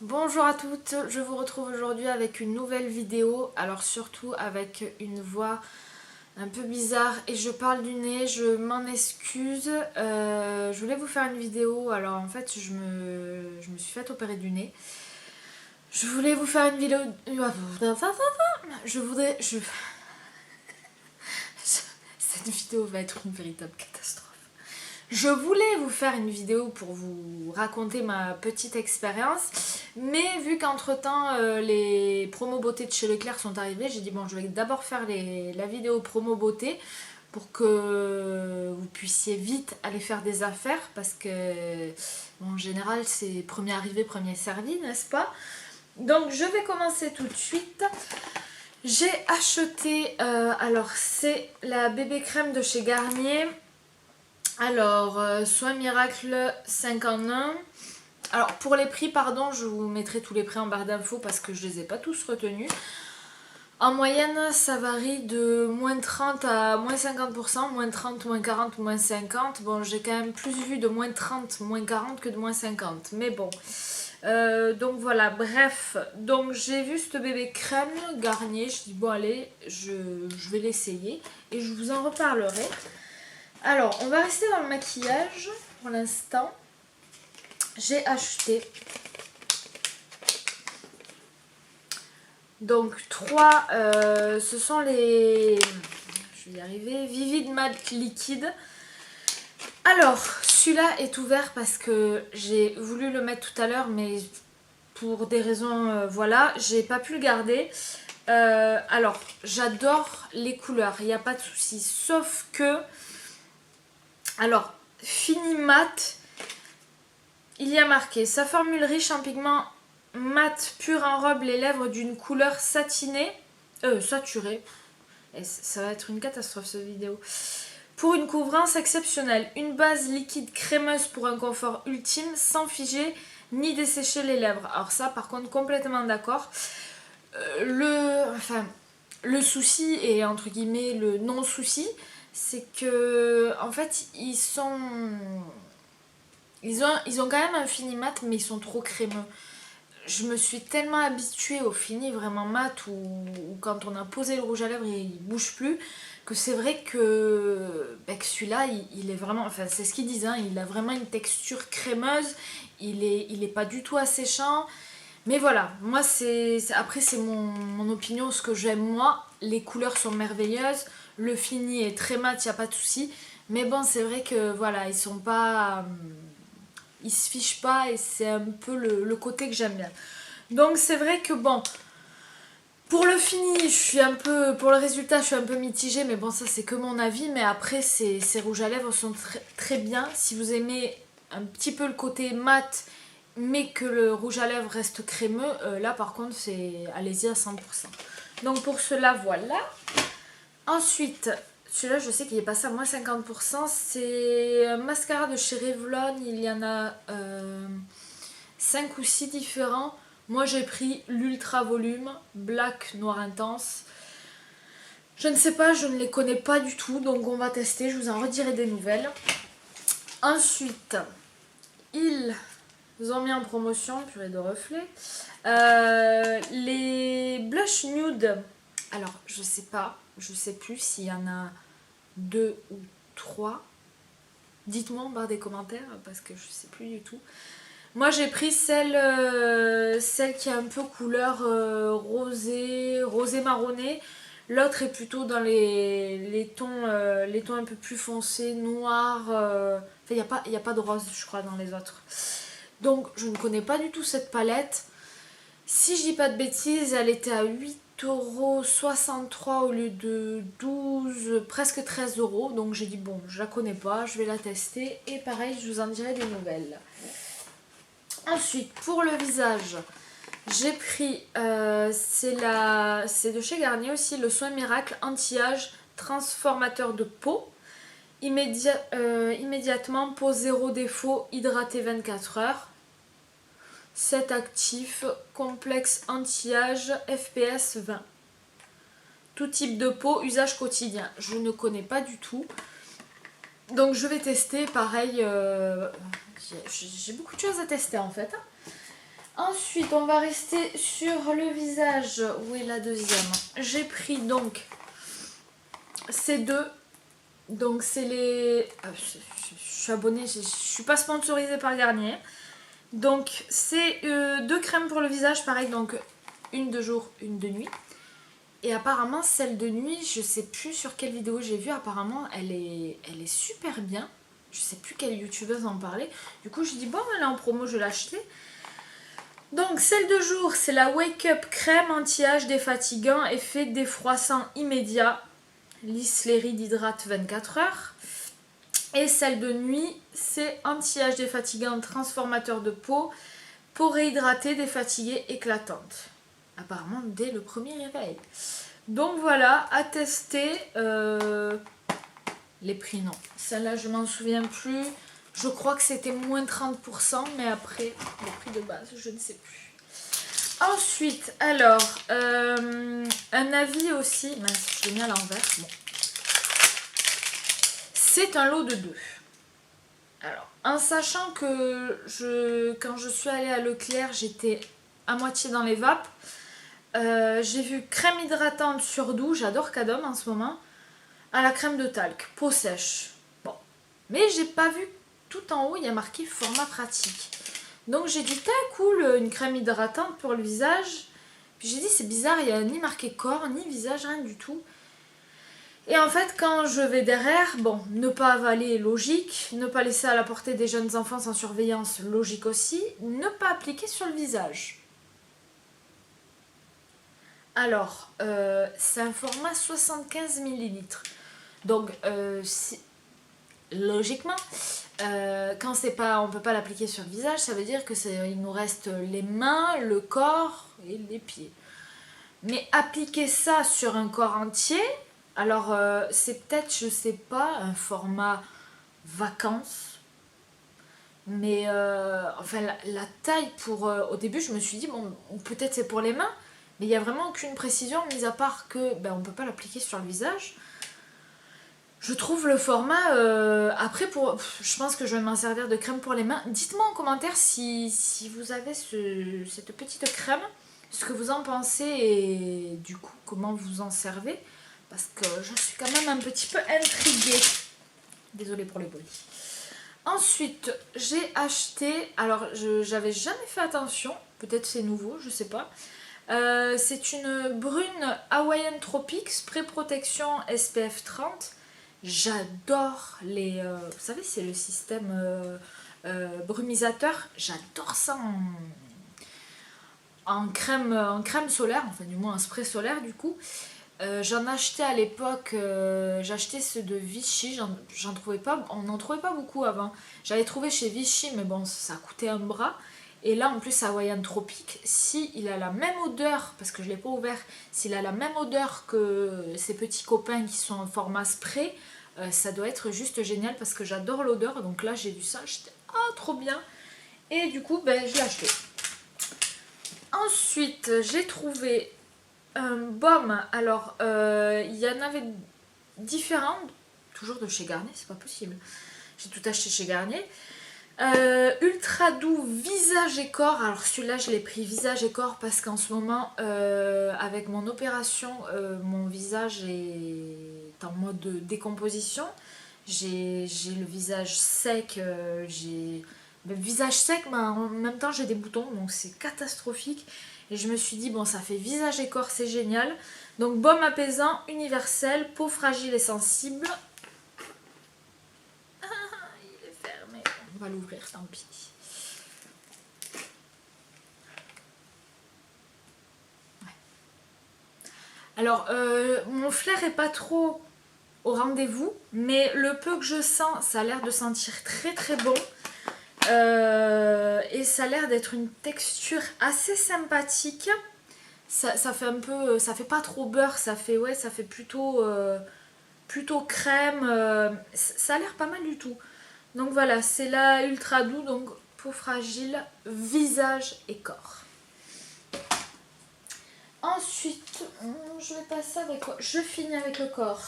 Bonjour à toutes, je vous retrouve aujourd'hui avec une nouvelle vidéo, alors surtout avec une voix un peu bizarre et je parle du nez, je m'en excuse. Je voulais vous faire une vidéo, alors en fait je me suis fait opérer du nez. Je voulais vous faire une vidéo... Je voudrais... Cette vidéo va être une véritable catastrophe. Je voulais vous faire une vidéo pour vous raconter ma petite expérience, mais vu qu'entre temps les promos beauté de chez Leclerc sont arrivés, j'ai dit bon, je vais d'abord faire la vidéo promo beauté pour que vous puissiez vite aller faire des affaires parce que bon, en général c'est premier arrivé, premier servi, n'est-ce pas? Donc je vais commencer tout de suite. J'ai acheté, alors c'est la bébé crème de chez Garnier. Alors, Soin Miracle 5 en 1. Alors, pour les prix, pardon, je vous mettrai tous les prix en barre d'infos parce que je ne les ai pas tous retenus. En moyenne, ça varie de moins 30 à moins 50%, moins 30, moins 40, moins 50. Bon, j'ai quand même plus vu de moins 30, moins 40 que de moins 50. Mais bon. Donc voilà, bref. Donc j'ai vu ce bébé crème Garnier. Je dis bon, allez, je vais l'essayer et je vous en reparlerai. Alors, on va rester dans le maquillage pour l'instant. J'ai acheté donc trois, ce sont les, je vais y arriver, Vivid Matte Liquide. Alors, celui-là est ouvert parce que j'ai voulu le mettre tout à l'heure, mais pour des raisons, voilà, j'ai pas pu le garder. Alors, j'adore les couleurs, il n'y a pas de souci, sauf que, alors, Fini Matte. Il y a marqué: sa formule riche en pigments mat pur enrobe les lèvres d'une couleur satinée, saturée. Et ça va être une catastrophe cette vidéo. Pour une couvrance exceptionnelle, une base liquide crémeuse pour un confort ultime, sans figer ni dessécher les lèvres. Alors ça, par contre, complètement d'accord. Le souci et entre guillemets le non souci, c'est que en fait ils ont quand même un fini mat, mais ils sont trop crémeux. Je me suis tellement habituée au fini vraiment mat où quand on a posé le rouge à lèvres il bouge plus, que c'est vrai que celui-là il est vraiment, enfin c'est ce qu'ils disent, hein, il a vraiment une texture crémeuse, il est pas du tout asséchant. Mais voilà, moi après c'est mon opinion, ce que j'aime moi. Les couleurs sont merveilleuses, le fini est très mat, il n'y a pas de souci. Mais bon, c'est vrai que voilà, ils sont pas, ils se fichent pas et c'est un peu le côté que j'aime bien. Donc c'est vrai que bon, pour le fini, je suis un peu, pour le résultat, je suis un peu mitigée, mais bon, ça c'est que mon avis. Mais après, ces rouges à lèvres sont très, très bien. Si vous aimez un petit peu le côté mat, mais que le rouge à lèvres reste crémeux, là par contre, c'est allez-y à 100%. Donc pour cela, voilà. Ensuite, celui-là, je sais qu'il est passé à moins 50%. C'est un mascara de chez Revlon. Il y en a 5 ou 6 différents. Moi, j'ai pris l'Ultra Volume Black Noir Intense. Je ne sais pas, je ne les connais pas du tout. Donc, on va tester. Je vous en redirai des nouvelles. Ensuite, ils ont mis en promotion, purée de reflets, les blush nude. Alors, je sais pas. Je sais plus s'il y en a 2 ou 3. Dites-moi en barre des commentaires parce que je sais plus du tout. Moi j'ai pris celle qui a un peu couleur rosé marronné. L'autre est plutôt dans les tons un peu plus foncés, noirs. Enfin, il n'y a pas de rose, je crois, dans les autres. Donc je ne connais pas du tout cette palette. Si je dis pas de bêtises, elle était à 8,63 € au lieu de 12, presque 13 €. Donc j'ai dit bon, je la connais pas, je vais la tester. Et pareil, je vous en dirai des nouvelles. Ensuite, pour le visage, j'ai pris, c'est de chez Garnier aussi, le Soin Miracle Anti-Âge Transformateur de peau. Immédiatement, peau zéro défaut, hydratée 24 heures. 7 actifs, complexe anti-âge, FPS 20. Tout type de peau, usage quotidien. Je ne connais pas du tout. Donc je vais tester, pareil, j'ai beaucoup de choses à tester en fait. Ensuite, on va rester sur le visage. Où est la deuxième? J'ai pris donc ces deux. Donc c'est les... je suis abonnée, je suis pas sponsorisée par Garnier. Donc c'est deux crèmes pour le visage, pareil, donc une de jour, une de nuit. Et apparemment celle de nuit, je sais plus sur quelle vidéo j'ai vu, apparemment elle est super bien. Je sais plus quelle youtubeuse en parlait. Du coup je dis bon, elle est en promo, je vais l'acheter. Donc celle de jour, c'est la Wake Up crème anti-âge défatigant, effet défroissant immédiat, lisse les rides, hydrate 24 heures. Et celle de nuit, c'est anti-âge défatigant, transformateur de peau, peau réhydratée, défatiguée, éclatante. Apparemment dès le premier réveil. Donc voilà, à tester. Les prix, non. Celle-là, je m'en souviens plus. Je crois que c'était moins 30%, mais après, les prix de base, je ne sais plus. Ensuite, alors, un avis aussi. Mince, je l'ai mis à l'envers. Bon. C'est un lot de 2. Alors, en sachant que quand je suis allée à Leclerc, j'étais à moitié dans les vapes. J'ai vu crème hydratante surdouce, j'adore Cadom en ce moment, à la crème de talc, peau sèche. Bon, mais j'ai pas vu tout en haut, il y a marqué format pratique. Donc j'ai dit, t'as cool, une crème hydratante pour le visage. Puis j'ai dit, c'est bizarre, il n'y a ni marqué corps, ni visage, rien du tout. Et en fait, quand je vais derrière, bon, ne pas avaler, logique. Ne pas laisser à la portée des jeunes enfants sans surveillance, logique aussi. Ne pas appliquer sur le visage. Alors, c'est un format 75 ml. Donc, logiquement, quand c'est pas, on peut pas l'appliquer sur le visage, ça veut dire que il nous reste les mains, le corps et les pieds. Mais appliquer ça sur un corps entier, alors c'est peut-être, je sais pas, un format vacances. Mais enfin la taille pour... au début je me suis dit, bon peut-être c'est pour les mains, mais il n'y a vraiment aucune précision, mis à part que on ne peut pas l'appliquer sur le visage. Je trouve le format... après, je pense que je vais m'en servir de crème pour les mains. Dites-moi en commentaire si vous avez cette petite crème, ce que vous en pensez et du coup comment vous en servez. Parce que je suis quand même un petit peu intriguée. Désolée pour les bruits. Ensuite, j'ai acheté... Alors, j'avais jamais fait attention. Peut-être c'est nouveau, je sais pas. C'est une brune Hawaiian Tropics Spray Protection SPF 30. J'adore les... vous savez, c'est le système brumisateur. J'adore ça en crème solaire. Enfin, du moins en spray solaire, du coup. J'en achetais à l'époque, j'achetais ceux de Vichy, j'en trouvais pas, on n'en trouvait pas beaucoup avant. J'avais trouvé chez Vichy, mais bon, ça coûtait un bras. Et là, en plus, Hawaiian Tropic, s'il a la même odeur, parce que je ne l'ai pas ouvert, s'il a la même odeur que ces petits copains qui sont en format spray, ça doit être juste génial parce que j'adore l'odeur. Donc là, j'ai vu ça, j'étais trop bien. Et du coup, je l'ai acheté. Ensuite, j'ai trouvé un baume. Alors, il y en avait différents, toujours de chez Garnier, c'est pas possible. J'ai tout acheté chez Garnier. Ultra doux visage et corps. Alors celui-là je l'ai pris visage et corps parce qu'en ce moment avec mon opération mon visage est en mode décomposition. J'ai le visage sec, j'ai le visage sec mais en même temps j'ai des boutons donc c'est catastrophique. Et je me suis dit bon ça fait visage et corps, c'est génial. Donc baume apaisant universel, peau fragile et sensible. On va l'ouvrir, tant pis. Ouais. Alors, mon flair est pas trop au rendez-vous, mais le peu que je sens, ça a l'air de sentir très très bon. Et ça a l'air d'être une texture assez sympathique. Ça fait un peu, ça fait pas trop beurre, ça fait plutôt crème. Ça a l'air pas mal du tout. Donc voilà, c'est la ultra doux, donc peau fragile, visage et corps. Ensuite, je vais passer avec quoi? Je finis avec le corps.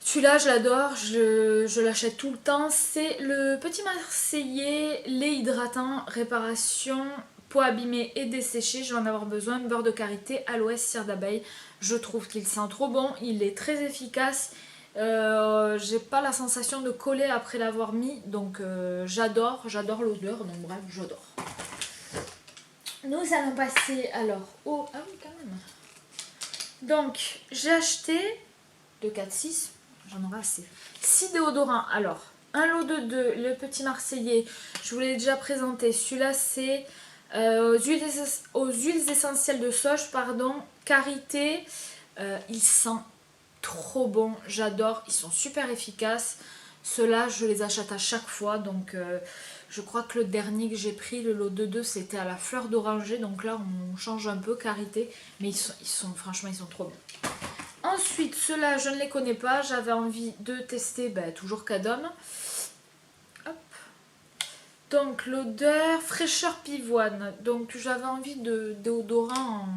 Celui-là, je l'adore, je l'achète tout le temps. C'est le Petit Marseillais, lait hydratant, réparation, peau abîmée et desséchée. Je vais en avoir besoin. Beurre de karité, aloès, cire d'abeille. Je trouve qu'il sent trop bon. Il est très efficace. J'ai pas la sensation de coller après l'avoir mis. Donc j'adore l'odeur. Donc bref, j'adore. Nous allons passer alors au... Ah oui, quand même. Donc, j'ai acheté de 4-6. J'en aurai assez. 6 déodorants. Alors, un lot de 2, le Petit Marseillais. Je vous l'ai déjà présenté. Celui-là, c'est aux huiles essentielles de soja, pardon. Karité. Il sent trop bon. J'adore. Ils sont super efficaces. Ceux-là, je les achète à chaque fois. Donc, je crois que le dernier que j'ai pris, le lot de 2, c'était à la fleur d'oranger. Donc là, on change un peu, Karité. Mais franchement, ils sont trop bons. Ensuite, ceux-là, je ne les connais pas. J'avais envie de tester, toujours Cadom. Hop. Donc, l'odeur fraîcheur pivoine. Donc, j'avais envie de déodorant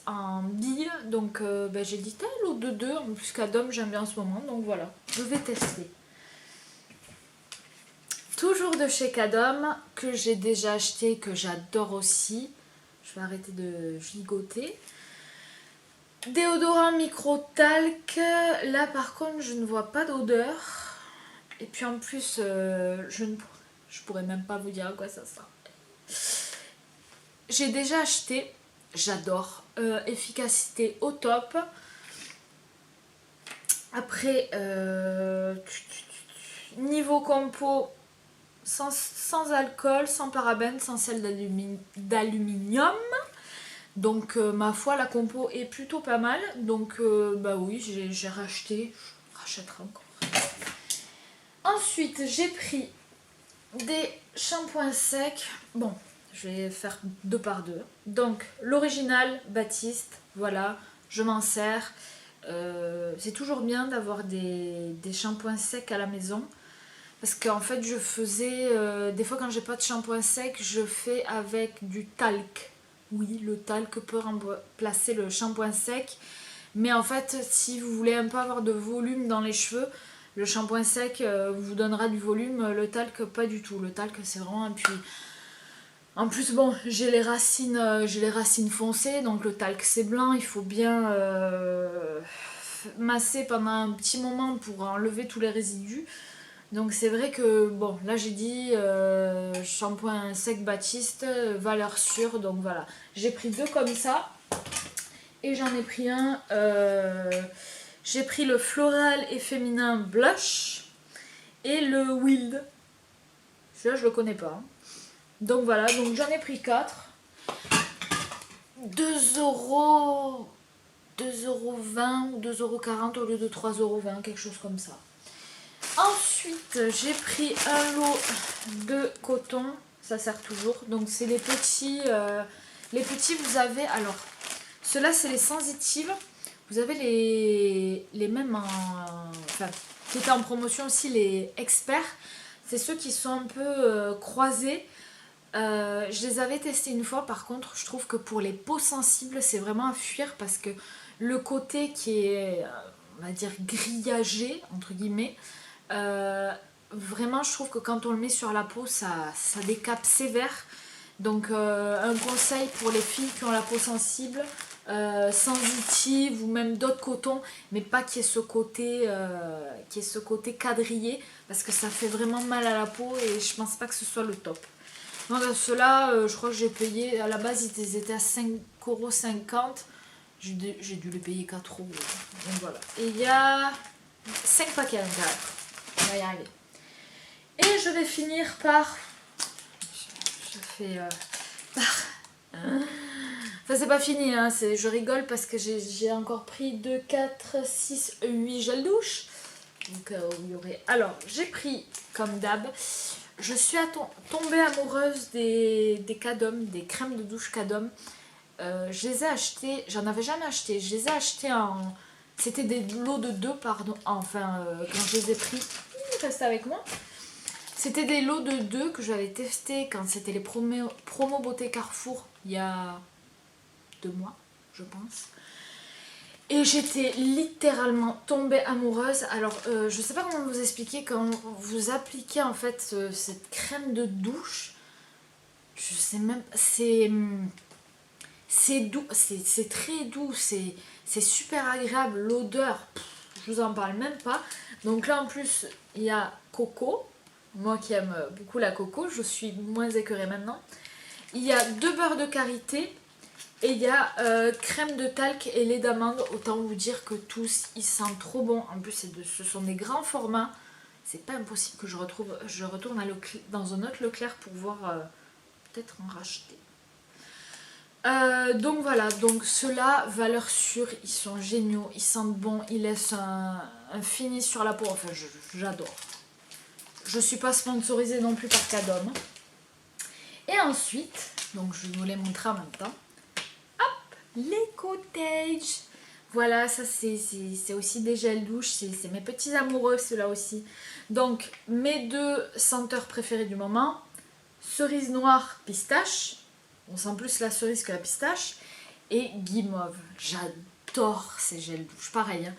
en bille. Donc, j'ai dit, l'eau de 2. En plus, Cadom, j'aime bien en ce moment. Donc, voilà, je vais tester. Toujours de chez Cadom, que j'ai déjà acheté, que j'adore aussi. Je vais arrêter de gigoter. Déodorant micro-talc. Là, par contre, je ne vois pas d'odeur. Et puis, en plus, je pourrais même pas vous dire à quoi ça sert. J'ai déjà acheté. J'adore. Efficacité au top. Après, niveau compo, sans alcool, sans parabènes, sans sel d'aluminium. Donc ma foi, la compo est plutôt pas mal. Donc oui, j'ai racheté. Je rachèterai encore. Ensuite, j'ai pris des shampoings secs. Bon, je vais faire 2 par 2. Donc l'original Baptiste, voilà, je m'en sers. C'est toujours bien d'avoir des shampoings secs à la maison. Parce qu'en fait, je faisais... des fois, quand j'ai pas de shampoing sec, je fais avec du talc. Oui, le talc peut remplacer le shampoing sec. Mais en fait, si vous voulez un peu avoir de volume dans les cheveux, le shampoing sec vous donnera du volume. Le talc, pas du tout. Le talc, c'est vraiment un puits. En plus, bon, j'ai les racines foncées. Donc le talc, c'est blanc. Il faut bien masser pendant un petit moment pour enlever tous les résidus. Donc c'est vrai que, bon, là j'ai dit shampoing sec Baptiste, valeur sûre, donc voilà. J'ai pris 2 comme ça, et j'en ai pris un, j'ai pris le floral et féminin blush, et le wild. Celui-là je le connais pas. Donc voilà, donc j'en ai pris 4. 2 euros 20 ou 2,40 € au lieu de 3,20 €, quelque chose comme ça. Ensuite, j'ai pris un lot de coton, ça sert toujours. Donc c'est les petits, vous avez, alors, ceux-là c'est les sensitives. Vous avez les mêmes enfin, qui étaient en promotion aussi, les experts. C'est ceux qui sont un peu croisés. Je les avais testés une fois, par contre, je trouve que pour les peaux sensibles, c'est vraiment à fuir parce que le côté qui est, on va dire, grillagé, entre guillemets, vraiment je trouve que quand on le met sur la peau ça décape sévère. Donc un conseil pour les filles qui ont la peau sensible, sensitive ou même d'autres cotons, mais pas qu'il y ait ce côté quadrillé, parce que ça fait vraiment mal à la peau et je pense pas que ce soit le top. Donc ceux-là, je crois que j'ai payé, à la base ils étaient à 5,50 €. J'ai dû les payer 4 €. Donc voilà. Et il y a 5 paquets à l'intérieur. On va y arriver. Et je vais finir par... Je fais... Enfin, c'est pas fini, hein. Je rigole parce que j'ai encore pris 2, 4, 6, 8 gels douche. Donc, il y aurait... Alors, j'ai pris, comme d'hab, je suis tombée amoureuse des Cadom, des crèmes de douche Cadom. Je les ai achetées, j'en avais jamais acheté. Je les ai achetées en... C'était des lots de 2, pardon. Enfin, quand je les ai pris, reste avec moi. C'était des lots de 2 que j'avais testé quand c'était les promos beauté Carrefour il y a 2 mois, je pense. Et j'étais littéralement tombée amoureuse. Alors je sais pas comment vous expliquer, quand vous appliquez en fait cette crème de douche, je sais même, c'est doux, c'est très doux, c'est super agréable, l'odeur, je vous en parle même pas. Donc là en plus il y a coco, moi qui aime beaucoup la coco, je suis moins écœurée maintenant. Il y a 2 beurres de karité et il y a crème de talc et lait d'amande. Autant vous dire que tous ils sentent trop bon. En plus ce sont des grands formats, c'est pas impossible que je retourne dans un autre Leclerc pour voir peut-être en racheter. Donc voilà, donc ceux-là, valeur sûre, ils sont géniaux, ils sentent bon, ils laissent un fini sur la peau, enfin j'adore. Je suis pas sponsorisée non plus par Cadom. Et ensuite, donc je vais vous les montrer en même temps, hop, les Cottage. Voilà, ça c'est aussi des gels douche, c'est mes petits amoureux ceux-là aussi. Donc mes 2 senteurs préférées du moment, cerise noire, pistache. On sent plus la cerise que la pistache. Et guimauve. J'adore ces gels douche. Pareil. Hein.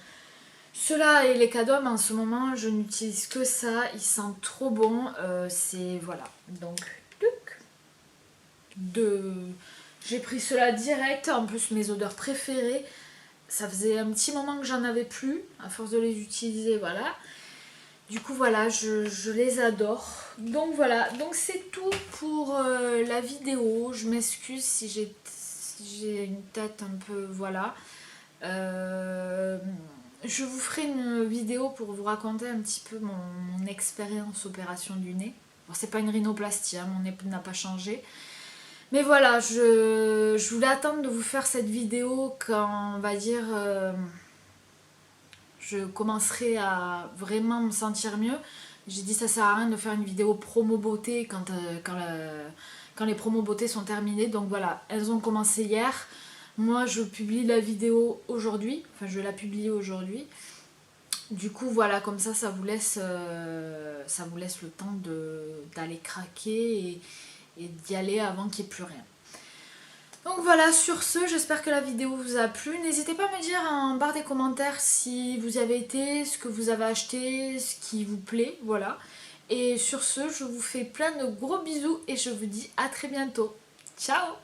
Ceux-là et les Cadom, en ce moment, je n'utilise que ça. Ils sentent trop bon. C'est... Voilà. Donc, j'ai pris ceux-là direct. En plus, mes odeurs préférées. Ça faisait un petit moment que j'en avais plus. À force de les utiliser, voilà. Du coup voilà, je les adore. Donc voilà, donc c'est tout pour la vidéo. Je m'excuse si j'ai une tête un peu, voilà. Je vous ferai une vidéo pour vous raconter un petit peu mon expérience opération du nez. Bon, c'est pas une rhinoplastie, hein, mon nez n'a pas changé. Mais voilà, je voulais attendre de vous faire cette vidéo quand, on va dire... je commencerai à vraiment me sentir mieux. J'ai dit ça sert à rien de faire une vidéo promo beauté quand les promos beauté sont terminées. Donc voilà, elles ont commencé hier. Moi je publie la vidéo aujourd'hui. Enfin je vais la publier aujourd'hui. Du coup voilà, comme ça vous laisse le temps d'aller craquer et d'y aller avant qu'il n'y ait plus rien. Donc voilà, sur ce, j'espère que la vidéo vous a plu. N'hésitez pas à me dire en barre des commentaires si vous y avez été, ce que vous avez acheté, ce qui vous plaît, voilà. Et sur ce, je vous fais plein de gros bisous et je vous dis à très bientôt. Ciao!